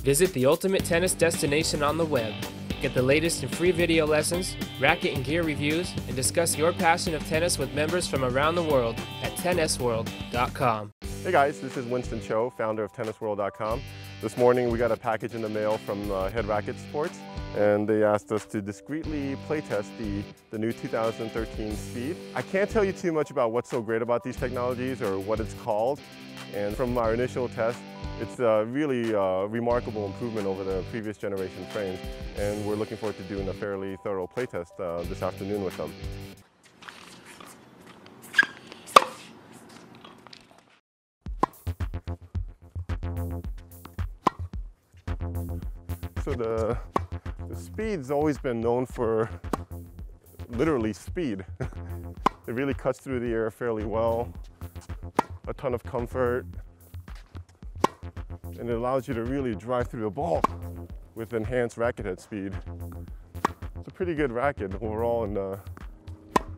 Visit the ultimate tennis destination on the web. Get the latest in free video lessons, racket and gear reviews, and discuss your passion of tennis with members from around the world at tennisworld.com. Hey guys, this is Winston Cho, founder of tennisworld.com. This morning we got a package in the mail from Head YouTek Sports, and they asked us to discreetly playtest the new 2013 Speed. I can't tell you too much about what's so great about these technologies or what it's called, and from our initial test, it's a really remarkable improvement over the previous generation frames, and we're looking forward to doing a fairly thorough playtest this afternoon with them. So the Speed's always been known for literally speed. It really cuts through the air fairly well, a ton of comfort, and it allows you to really drive through the ball with enhanced racket head speed. It's a pretty good racket overall, and a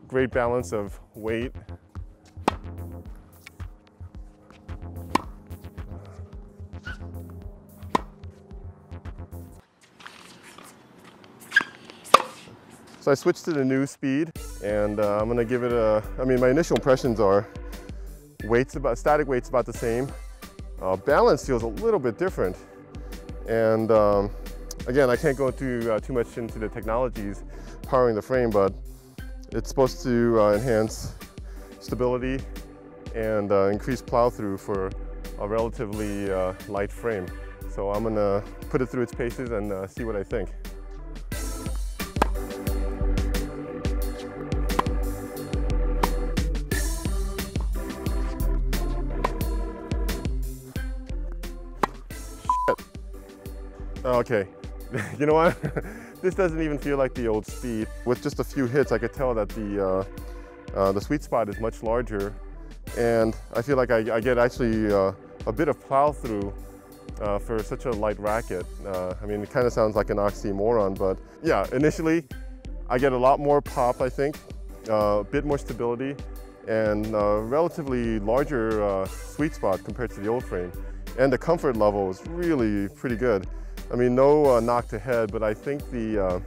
great balance of weight. So I switched to the new Speed, and I'm gonna give it my initial impressions are static weight's about the same. Balance feels a little bit different. And again, I can't go into too much into the technologies powering the frame, but it's supposed to enhance stability and increase plow through for a relatively light frame. So I'm gonna put it through its paces and see what I think. Okay, you know what? This doesn't even feel like the old Speed. With just a few hits, I could tell that the sweet spot is much larger, and I feel like I get actually a bit of plow through for such a light racket. I mean, it kind of sounds like an oxymoron, but yeah, initially I get a lot more pop, I think, a bit more stability, and a relatively larger sweet spot compared to the old frame. And the comfort level is really pretty good. I mean, no knock to head, but I think the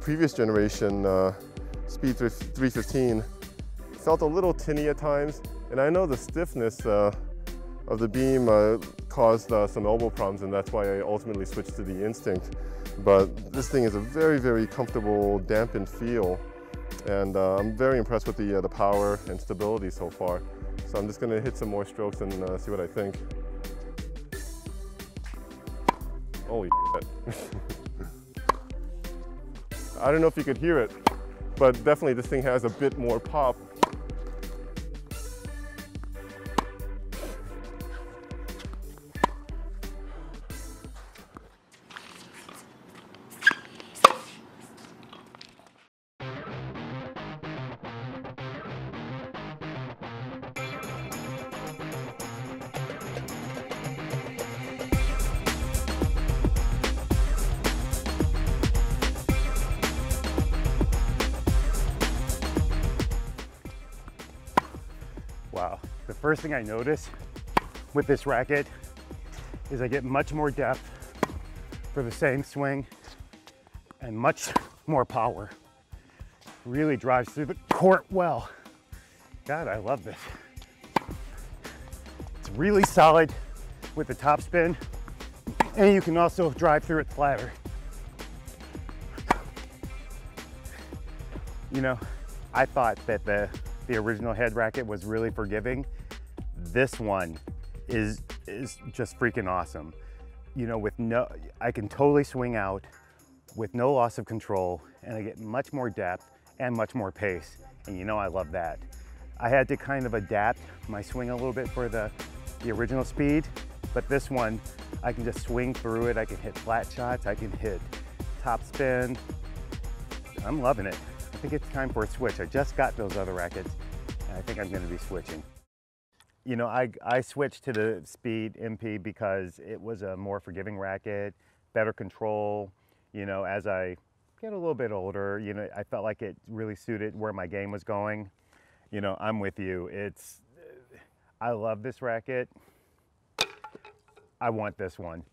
previous generation Speed 315 felt a little tinny at times, and I know the stiffness of the beam caused some elbow problems, and that's why I ultimately switched to the Instinct. But this thing is a very, very comfortable dampened feel, and I'm very impressed with the power and stability so far. So I'm just going to hit some more strokes and see what I think. Holy shit. I don't know if you could hear it, but definitely this thing has a bit more pop. Wow, the first thing I notice with this racket is I get much more depth for the same swing and much more power. Really drives through the court well. God, I love this. It's really solid with the top spin, and you can also drive through it flatter. You know, I thought that the original Head racket was really forgiving. This one is just freaking awesome. You know, I can totally swing out with no loss of control, and I get much more depth and much more pace. And you know, I love that. I had to kind of adapt my swing a little bit for the original Speed, but this one, I can just swing through it. I can hit flat shots, I can hit top spin. I'm loving it. I think it's time for a switch. I just got those other rackets, and I think I'm going to be switching. You know, I switched to the Speed MP because it was a more forgiving racket, better control. You know, as I get a little bit older, you know, I felt like it really suited where my game was going. You know, I'm with you. I love this racket. I want this one.